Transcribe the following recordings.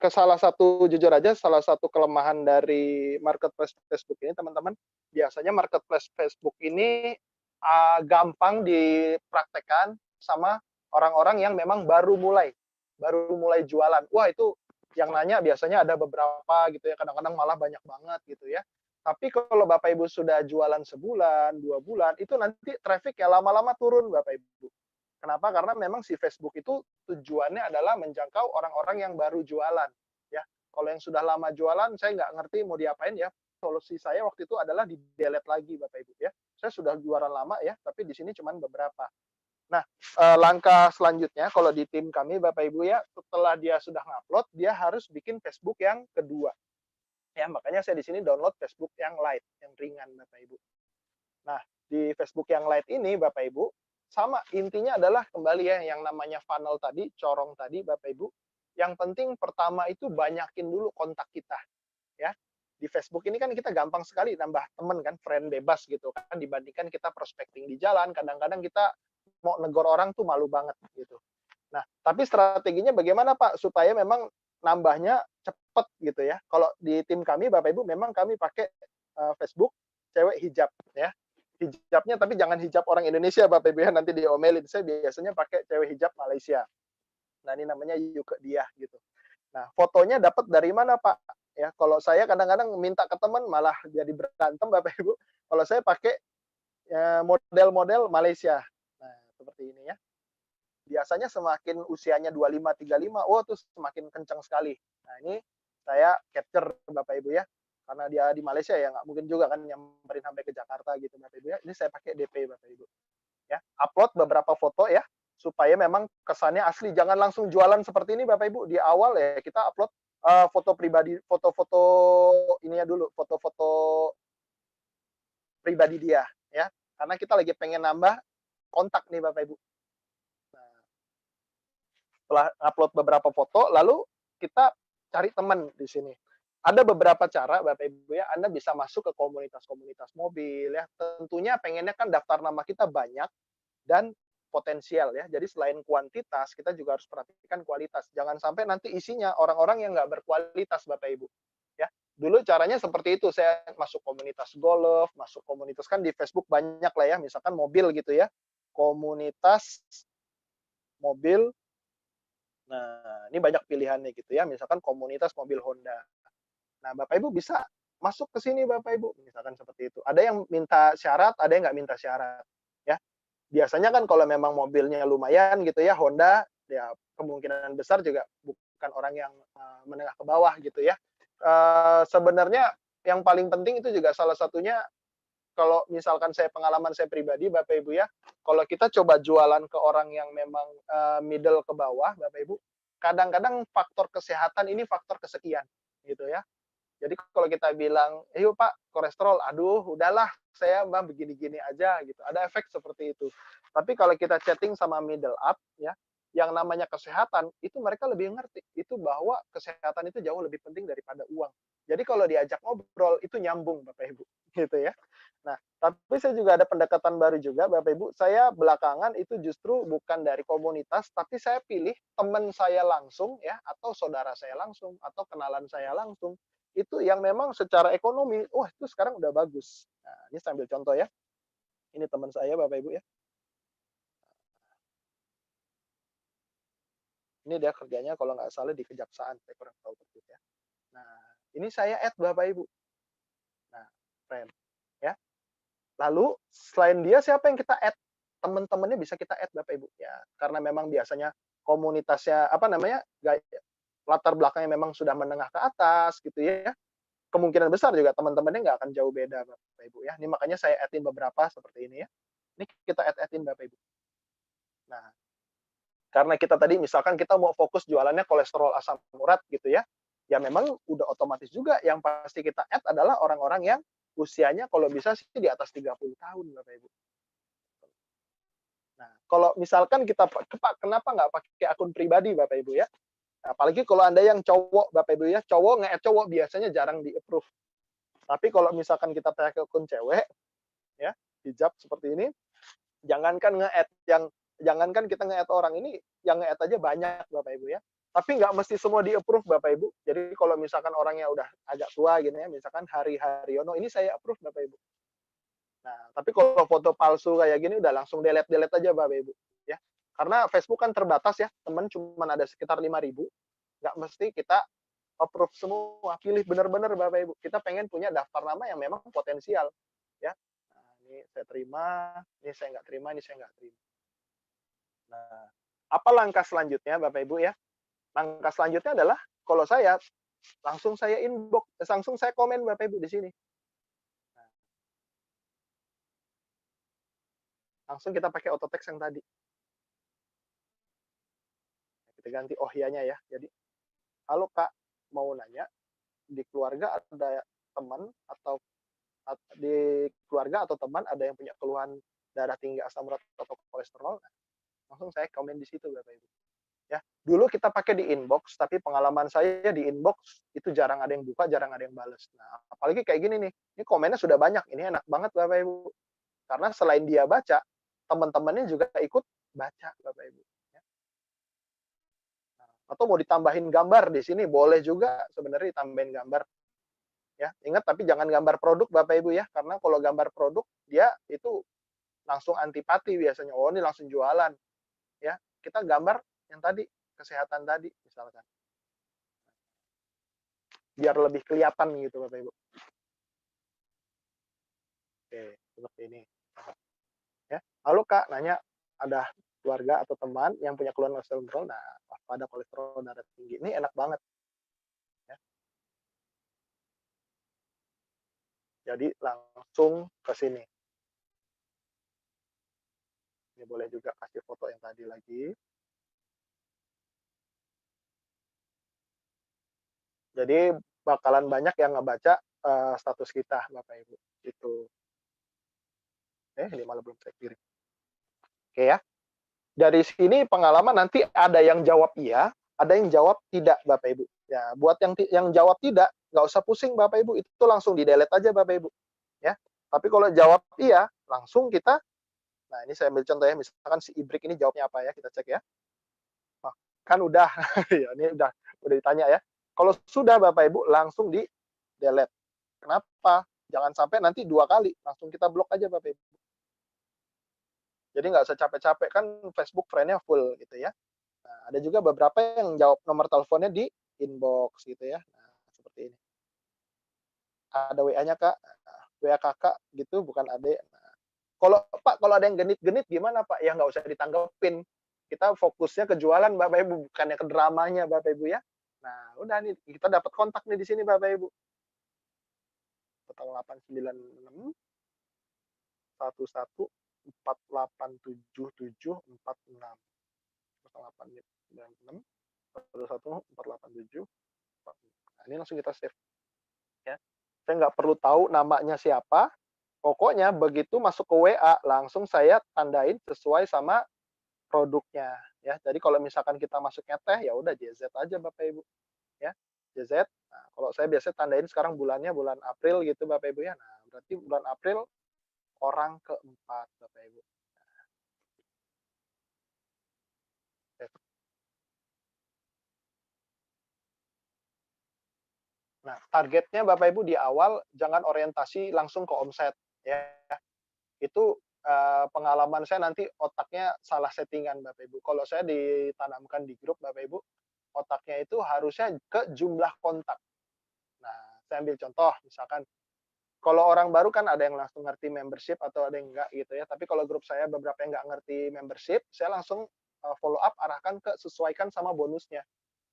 salah satu jujur aja salah satu kelemahan dari marketplace Facebook ini teman-teman, biasanya marketplace Facebook ini, gampang dipraktekkan sama orang-orang yang memang baru mulai jualan. Wah itu yang nanya biasanya ada beberapa gitu ya, kadang-kadang malah banyak banget gitu ya. Tapi kalau Bapak Ibu sudah jualan sebulan, 2 bulan, itu nanti traffic ya lama-lama turun Bapak Ibu. Kenapa? Karena memang si Facebook itu tujuannya adalah menjangkau orang-orang yang baru jualan, ya. Kalau yang sudah lama jualan, saya nggak ngerti mau diapain ya. Solusi saya waktu itu adalah di-delete lagi Bapak Ibu ya. Saya sudah jualan lama ya, tapi di sini cuman beberapa. Nah, langkah selanjutnya kalau di tim kami Bapak Ibu ya, setelah dia sudah ngupload, dia harus bikin Facebook yang kedua. Ya, makanya saya di sini download Facebook yang light, yang ringan Bapak Ibu. Nah, di Facebook yang light ini Bapak Ibu, sama intinya adalah kembali ya yang namanya funnel tadi, corong tadi Bapak Ibu, yang penting pertama itu banyakin dulu kontak kita, ya. Di Facebook ini kan kita gampang sekali nambah temen kan, friend bebas gitu kan, dibandingkan kita prospecting di jalan, kadang-kadang kita mau negor orang tuh malu banget gitu. Nah, tapi strateginya bagaimana Pak supaya memang nambahnya cepet gitu ya. Kalau di tim kami Bapak Ibu memang kami pakai, Facebook cewek hijab ya. Hijabnya tapi jangan hijab orang Indonesia Bapak Ibu ya, nanti diomelin. Saya biasanya pakai cewek hijab Malaysia. Nah, ini namanya Yuke Diah gitu. Nah, fotonya dapat dari mana Pak? Ya, kalau saya kadang-kadang minta ke teman malah jadi berantem Bapak Ibu. Kalau saya pakai, model-model Malaysia. Nah, seperti ini ya. Biasanya semakin usianya 25, 35, oh tuh semakin kencang sekali. Nah ini saya capture Bapak Ibu ya, karena dia di Malaysia ya nggak mungkin juga kan nyamperin sampai ke Jakarta gitu Bapak Ibu ya. Ini saya pakai DP Bapak Ibu ya. Upload beberapa foto ya, supaya memang kesannya asli. Jangan langsung jualan seperti ini Bapak Ibu. Di awal ya kita upload foto pribadi, foto-foto ininya dulu, foto-foto pribadi dia ya. Karena kita lagi pengen nambah kontak nih Bapak Ibu. Setelah upload beberapa foto, lalu kita cari teman di sini. Ada beberapa cara Bapak Ibu ya, Anda bisa masuk ke komunitas-komunitas mobil ya. Tentunya pengennya kan daftar nama kita banyak dan potensial ya. Jadi selain kuantitas, kita juga harus perhatikan kualitas. Jangan sampai nanti isinya orang-orang yang nggak berkualitas Bapak Ibu. Ya, dulu caranya seperti itu. Saya masuk komunitas golf, masuk komunitas kan di Facebook banyak lah ya, misalkan mobil gitu ya. Komunitas mobil. Nah, ini banyak pilihannya gitu ya, misalkan komunitas mobil Honda. Nah, Bapak Ibu bisa masuk ke sini Bapak Ibu, misalkan seperti itu. Ada yang minta syarat, ada yang nggak minta syarat, ya. Biasanya kan kalau memang mobilnya lumayan gitu ya, Honda, ya kemungkinan besar juga bukan orang yang, menengah ke bawah gitu ya. Sebenarnya yang paling penting itu juga salah satunya kalau misalkan pengalaman saya pribadi Bapak Ibu ya, kalau kita coba jualan ke orang yang memang, middle ke bawah Bapak Ibu, kadang-kadang faktor kesehatan ini faktor kesekian, gitu ya. Jadi kalau kita bilang, "Yuk Pak, kolesterol," "Aduh udahlah saya mah begini-gini aja," gitu, ada efek seperti itu. Tapi kalau kita chatting sama middle up ya, yang namanya kesehatan, itu mereka lebih ngerti, itu bahwa kesehatan itu jauh lebih penting daripada uang. Jadi kalau diajak ngobrol, itu nyambung Bapak Ibu, gitu ya. Nah, tapi saya juga ada pendekatan baru juga Bapak Ibu, saya belakangan itu justru bukan dari komunitas, tapi saya pilih teman saya langsung ya, atau saudara saya langsung, atau kenalan saya langsung, itu yang memang secara ekonomi, wah itu sekarang udah bagus. Nah, ini sambil contoh ya, ini teman saya Bapak Ibu ya, ini dia kerjanya kalau nggak salah di kejaksaan, saya kurang tahu persis ya. Nah, ini saya add Bapak Ibu. Nah, friend, ya. Lalu selain dia siapa yang kita add? Teman-temannya bisa kita add Bapak Ibu, ya. Karena memang biasanya komunitasnya, apa namanya, latar belakangnya memang sudah menengah ke atas gitu ya, kemungkinan besar juga teman-temannya nggak akan jauh beda Bapak Ibu ya. Ini makanya saya add-in beberapa seperti ini ya. Ini kita add-in Bapak Ibu. Nah, karena kita tadi misalkan kita mau fokus jualannya kolesterol asam urat gitu ya, ya memang udah otomatis juga yang pasti kita add adalah orang-orang yang usianya kalau bisa sih di atas 30 tahun Bapak Ibu. Nah, kalau misalkan kita kenapa nggak pakai akun pribadi Bapak Ibu ya? Apalagi kalau Anda yang cowok Bapak Ibu ya, cowok nge-add cowok biasanya jarang di-approve. Tapi kalau misalkan kita pakai akun cewek ya, hijab seperti ini, jangankan nge-add yang jangankan kita nge-add orang, ini yang nge-add aja banyak Bapak Ibu ya. Tapi nggak mesti semua di-approve Bapak Ibu. Jadi kalau misalkan orangnya udah agak tua gini ya, misalkan Hari Haryono, ini saya approve Bapak Ibu. Nah, tapi kalau foto palsu kayak gini udah langsung delete-delete aja Bapak Ibu, ya. Karena Facebook kan terbatas ya, teman cuma ada sekitar 5.000, nggak mesti kita approve semua, pilih benar-benar Bapak Ibu. Kita pengen punya daftar nama yang memang potensial, ya. Nah, ini saya terima, ini saya nggak terima, ini saya nggak terima. Nah, apa langkah selanjutnya Bapak Ibu ya? Langkah selanjutnya adalah kalau saya langsung saya inbox, langsung saya komen Bapak Ibu di sini. Langsung kita pakai auto text yang tadi. Kita ganti oh iyanya ya. Jadi, halo Kak, mau nanya, di keluarga ada teman atau di keluarga atau teman ada yang punya keluhan darah tinggi, asam urat atau kolesterol? Nah, langsung saya komen di situ Bapak Ibu. Ya, dulu kita pakai di inbox, tapi pengalaman saya di inbox itu jarang ada yang buka, jarang ada yang balas. Nah, apalagi kayak gini nih, ini komennya sudah banyak, ini enak banget Bapak Ibu. Karena selain dia baca, teman-temannya juga ikut baca Bapak Ibu. Ya. Atau mau ditambahin gambar di sini boleh juga sebenarnya ditambahin gambar. Ya, ingat tapi jangan gambar produk Bapak Ibu ya, karena kalau gambar produk dia itu langsung antipati biasanya. Oh, ini langsung jualan. Ya, kita gambar yang tadi kesehatan tadi misalkan. Biar lebih kelihatan gitu Bapak Ibu. Oke, seperti ini. Ya. Halo Kak, nanya ada keluarga atau teman yang punya keluhan kolesterol, nah pada kolesterol darah tinggi. Ini enak banget ya. Jadi langsung ke sini. Ini boleh juga kasih foto yang tadi lagi. Jadi bakalan banyak yang ngebaca status kita Bapak Ibu. Itu. Ini malah belum saya kirim. Oke ya. Dari sini pengalaman nanti ada yang jawab iya, ada yang jawab tidak Bapak Ibu. Ya, buat yang jawab tidak, nggak usah pusing Bapak Ibu, itu langsung di-delete aja Bapak Ibu. Ya. Tapi kalau jawab iya, langsung kita, nah ini saya ambil contoh ya, misalkan si Ibrik ini jawabnya apa ya, kita cek ya. Nah, kan udah, ya, ini udah ditanya ya. Kalau sudah Bapak Ibu, langsung di-delete. Kenapa? Jangan sampai nanti 2 kali, langsung kita blok aja Bapak Ibu. Jadi nggak usah capek-capek, kan Facebook friend-nya full gitu ya. Nah, ada juga beberapa yang jawab nomor teleponnya di inbox gitu ya. Nah, seperti ini. Ada WA-nya Kak, WA kakak gitu, bukan adek. Nah, kalau Pak, kalau ada yang genit-genit gimana Pak? Ya nggak usah ditanggepin. Kita fokusnya ke jualan Bapak Ibu, bukannya ke dramanya Bapak Ibu ya. Nah, udah nih, kita dapat kontak nih di sini Bapak Ibu. 0896 11 487746. 0896 11 487746. Nah, ini langsung kita save ya. Saya nggak perlu tahu namanya siapa, pokoknya begitu masuk ke WA langsung saya tandain sesuai sama produknya ya. Jadi kalau misalkan kita masuknya teh, ya udah JZ aja Bapak Ibu ya. JZ. Nah, kalau saya biasanya tandain sekarang bulannya bulan April gitu Bapak Ibu ya. Nah, berarti bulan April orang keempat Bapak Ibu. Nah, targetnya Bapak Ibu di awal jangan orientasi langsung ke omset ya. Itu pengalaman saya nanti otaknya salah settingan Bapak Ibu. Kalau saya ditanamkan di grup Bapak Ibu, otaknya itu harusnya ke jumlah kontak. Nah, saya ambil contoh misalkan kalau orang baru kan ada yang langsung ngerti membership atau ada yang enggak gitu ya. Tapi kalau grup saya beberapa yang enggak ngerti membership, saya langsung follow up arahkan ke sesuaikan sama bonusnya.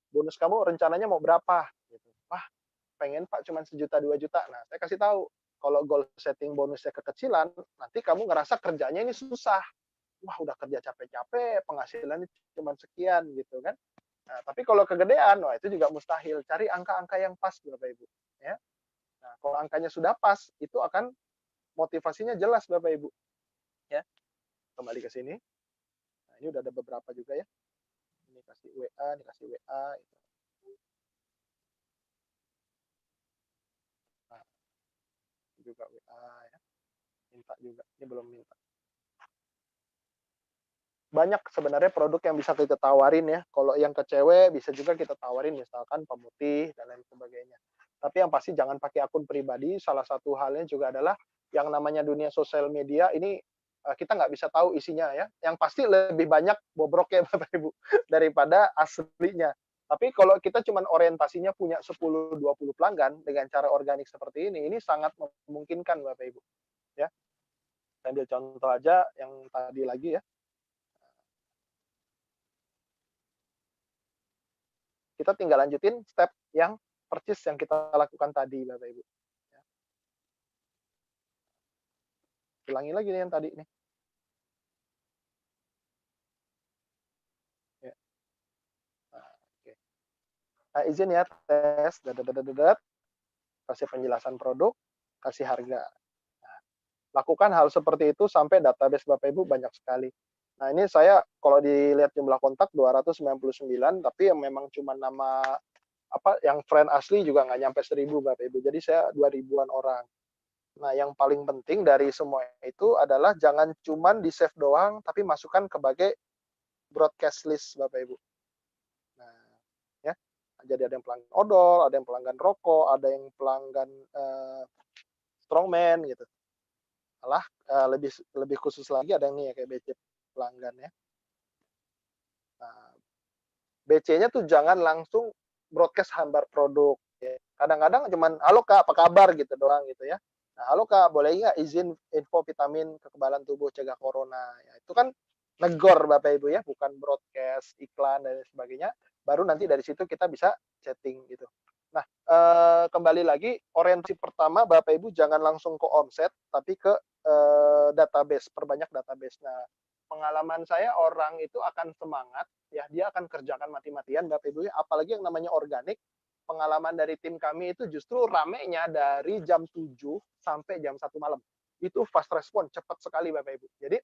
Bonus kamu rencananya mau berapa? Gitu. Wah, pengen Pak cuman 1 juta 2 juta. Nah, saya kasih tahu kalau goal setting bonusnya kekecilan, nanti kamu ngerasa kerjanya ini susah. Wah, udah kerja capek-capek, penghasilannya cuma sekian gitu kan. Nah, tapi kalau kegedean, wah itu juga mustahil. Cari angka-angka yang pas Bapak Ibu, ya. Nah, kalau angkanya sudah pas, itu akan motivasinya jelas Bapak Ibu, ya. Kembali ke sini. Nah, ini udah ada beberapa juga ya. Ini kasih WA, ini kasih WA. Nah, juga WA ya. Minta juga. Ini belum minta. banyak sebenarnya produk yang bisa kita tawarin ya. Kalau yang ke cewek bisa juga kita tawarin misalkan pemutih dan lain sebagainya. Tapi yang pasti jangan pakai akun pribadi. Salah satu halnya juga adalah yang namanya dunia sosial media ini kita nggak bisa tahu isinya ya. Yang pasti lebih banyak bobroknya Bapak Ibu daripada aslinya. Tapi kalau kita cuman orientasinya punya 10, 20 pelanggan dengan cara organik seperti ini sangat memungkinkan Bapak Ibu ya. Saya ambil contoh aja yang tadi lagi ya. Kita tinggal lanjutin step yang persis yang kita lakukan tadi Bapak Ibu. Ya. Ulangi lagi nih yang tadi nih. Ya. Nah, oke. Nah, izin ya tes, kasih penjelasan produk, kasih harga. Nah, lakukan hal seperti itu sampai database Bapak Ibu banyak sekali. Nah, ini saya kalau dilihat jumlah kontak 299, tapi yang memang cuma nama apa yang friend asli juga nggak nyampe 1000 Bapak Ibu. Jadi saya 2000-an orang. Nah, yang paling penting dari semua itu adalah jangan cuman di-save doang, tapi masukkan sebagai broadcast list Bapak Ibu. Nah, ya. Jadi ada yang pelanggan odol, ada yang pelanggan rokok, ada yang pelanggan strongman gitu. Malah lebih lebih khusus lagi ada yang nih ya kayak BC pelanggan ya. Nah, BC-nya tuh jangan langsung broadcast hambar produk. Ya. Kadang-kadang cuman, halo Kak, apa kabar gitu doang gitu ya. Nah, halo Kak, boleh nggak izin info vitamin kekebalan tubuh cegah corona? Ya, itu kan negor Bapak Ibu ya, bukan broadcast, iklan dan sebagainya. Baru nanti dari situ kita bisa chatting gitu. Nah, kembali lagi orientasi pertama Bapak Ibu jangan langsung ke omset, tapi ke database, perbanyak database. Nah, pengalaman saya orang itu akan semangat ya, dia akan kerjakan mati-matian Bapak Ibu ya, apalagi yang namanya organik. Pengalaman dari tim kami itu justru ramenya dari jam 7 sampai jam 1 malam. Itu fast respon, cepat sekali Bapak Ibu. Jadi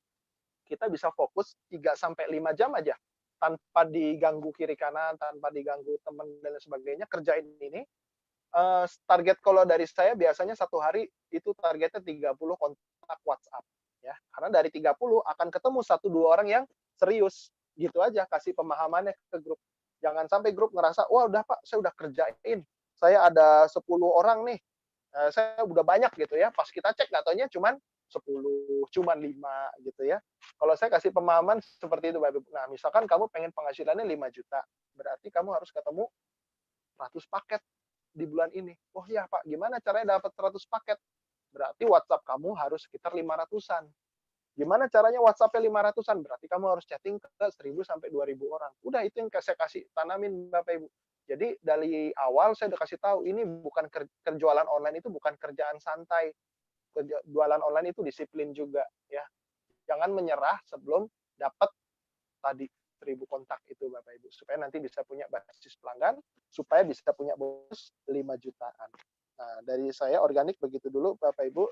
kita bisa fokus 3 sampai 5 jam aja tanpa diganggu kiri kanan, tanpa diganggu teman dan lain sebagainya, kerjain ini. Target kalau dari saya biasanya satu hari itu targetnya 30 kontak WhatsApp ya. Karena dari 30 akan ketemu satu dua orang yang serius. Gitu aja kasih pemahamannya ke grup. Jangan sampai grup ngerasa, "Wah, udah Pak, saya udah kerjain. Saya ada 10 orang nih. Saya udah banyak," gitu ya. Pas kita cek nggak taunya cuman 10, cuman 5 gitu ya. Kalau saya kasih pemahaman seperti itu, Bapak Ibu. Nah, misalkan kamu pengen penghasilannya 5 juta, berarti kamu harus ketemu 100 paket di bulan ini. Oh ya Pak, gimana caranya dapat 100 paket? Berarti WhatsApp kamu harus sekitar 500-an. Gimana caranya WhatsApp-nya 500-an? Berarti kamu harus chatting ke 1000 sampai 2000 orang. Udah itu yang saya kasih tanamin Bapak Ibu. Jadi dari awal saya udah kasih tahu ini bukan jualan online itu bukan kerjaan santai. Jualan online itu disiplin juga ya. Jangan menyerah sebelum dapat tadi 1000 kontak itu Bapak Ibu, supaya nanti bisa punya basis pelanggan, supaya bisa punya bonus 5 jutaan. Nah, dari saya organik begitu dulu Bapak Ibu,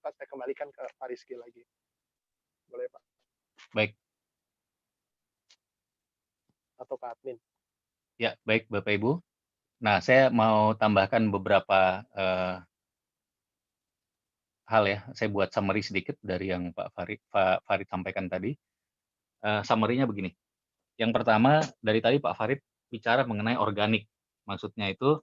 saya kembalikan ke Pak Rizky lagi. Boleh Pak? Baik. Atau Pak Admin. Ya, baik Bapak Ibu. Nah, saya mau tambahkan beberapa hal ya. Saya buat summary sedikit dari yang Pak Farid sampaikan tadi. Summary-nya begini. Yang pertama, dari tadi Pak Farid bicara mengenai organik. Maksudnya itu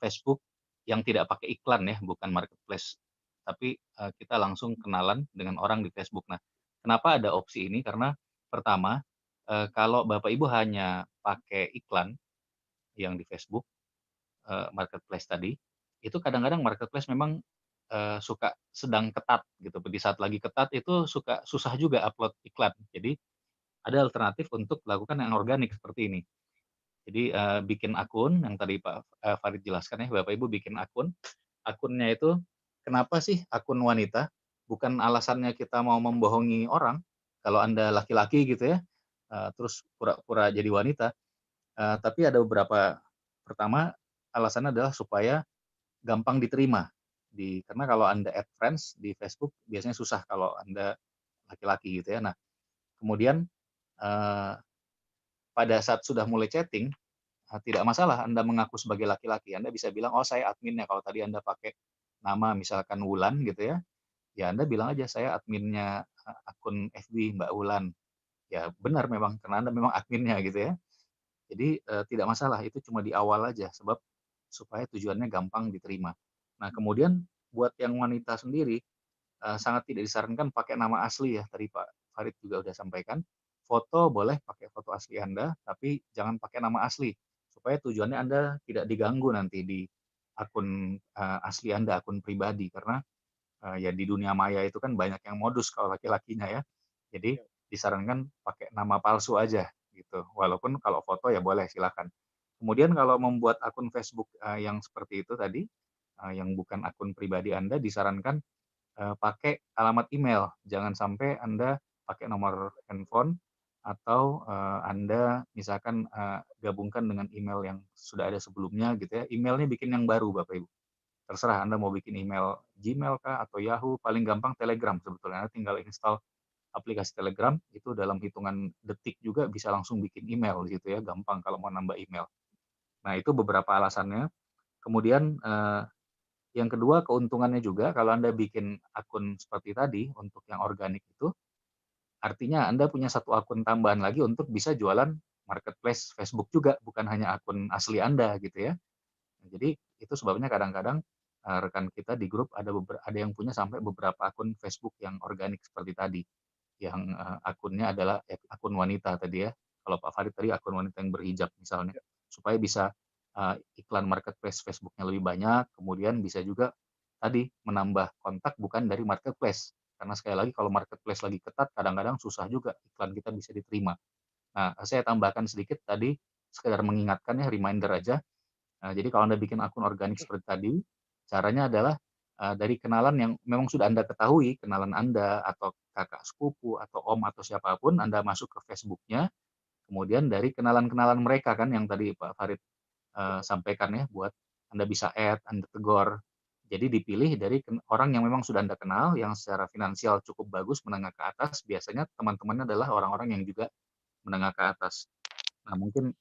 Facebook yang tidak pakai iklan ya, bukan marketplace. Tapi kita langsung kenalan dengan orang di Facebook. Nah, kenapa ada opsi ini? Karena pertama, kalau Bapak Ibu hanya pakai iklan yang di Facebook, marketplace tadi, itu kadang-kadang marketplace memang suka sedang ketat gitu. Di saat lagi ketat itu suka susah juga upload iklan. Jadi ada alternatif untuk melakukan yang organik seperti ini. Jadi bikin akun yang tadi Pak Farid jelaskan ya, Bapak Ibu bikin akun. Akunnya itu kenapa sih akun wanita? Bukan alasannya kita mau membohongi orang. Kalau Anda laki-laki gitu ya, terus pura-pura jadi wanita. Tapi ada beberapa. Pertama, alasannya adalah supaya gampang diterima. Karena kalau Anda add friends di Facebook biasanya susah kalau Anda laki-laki gitu ya. Nah, kemudian pada saat sudah mulai chatting, tidak masalah Anda mengaku sebagai laki-laki. Anda bisa bilang, "Oh, saya adminnya." Kalau tadi Anda pakai nama misalkan Wulan gitu ya, ya Anda bilang aja, "Saya adminnya akun FB Mbak Wulan." ya benar memang karena Anda memang adminnya gitu ya. Jadi, tidak masalah itu cuma di awal aja sebab supaya tujuannya gampang diterima. Nah kemudian buat yang wanita sendiri, sangat tidak disarankan pakai nama asli ya, tadi Pak Farid juga udah sampaikan. Foto boleh pakai foto asli Anda, tapi jangan pakai nama asli, supaya tujuannya Anda tidak diganggu nanti di akun, asli Anda, akun pribadi. Karena, ya di dunia maya itu kan banyak yang modus kalau laki-lakinya ya. Jadi Ya. disarankan pakai nama palsu aja gitu, walaupun kalau foto ya boleh silakan. Kemudian kalau membuat akun Facebook, yang seperti itu tadi, yang bukan akun pribadi Anda disarankan pakai alamat email, jangan sampai Anda pakai nomor handphone atau, Anda misalkan, gabungkan dengan email yang sudah ada sebelumnya gitu ya, emailnya bikin yang baru Bapak Ibu. Terserah Anda mau bikin email Gmail kah atau Yahoo, paling gampang Telegram sebetulnya, Anda tinggal install aplikasi Telegram, itu dalam hitungan detik juga bisa langsung bikin email di situ ya, gampang kalau mau nambah email. Nah itu beberapa alasannya, kemudian, yang kedua keuntungannya juga kalau Anda bikin akun seperti tadi untuk yang organik itu, artinya Anda punya satu akun tambahan lagi untuk bisa jualan marketplace Facebook juga, bukan hanya akun asli Anda gitu ya. Nah, jadi itu sebabnya kadang-kadang, rekan kita di grup ada yang punya sampai beberapa akun Facebook yang organik seperti tadi, yang, akunnya adalah akun wanita tadi ya. Kalau Pak Farid tadi akun wanita yang berhijab misalnya, supaya bisa, iklan marketplace Facebook-nya lebih banyak, kemudian bisa juga tadi menambah kontak bukan dari marketplace. Karena sekali lagi kalau marketplace lagi ketat kadang-kadang susah juga iklan kita bisa diterima. Nah, saya tambahkan sedikit tadi, sekedar mengingatkan ya, reminder aja. Jadi kalau Anda bikin akun organik seperti tadi, caranya adalah, dari kenalan yang memang sudah Anda ketahui, kenalan Anda atau kakak sepupu atau om atau siapapun Anda masuk ke Facebook-nya, kemudian dari kenalan-kenalan mereka kan yang tadi Pak Farid, sampaikan ya, buat Anda bisa add, Anda tegur. Jadi dipilih dari orang yang memang sudah Anda kenal, yang secara finansial cukup bagus, menengah ke atas, biasanya teman-temannya adalah orang-orang yang juga menengah ke atas. Nah mungkin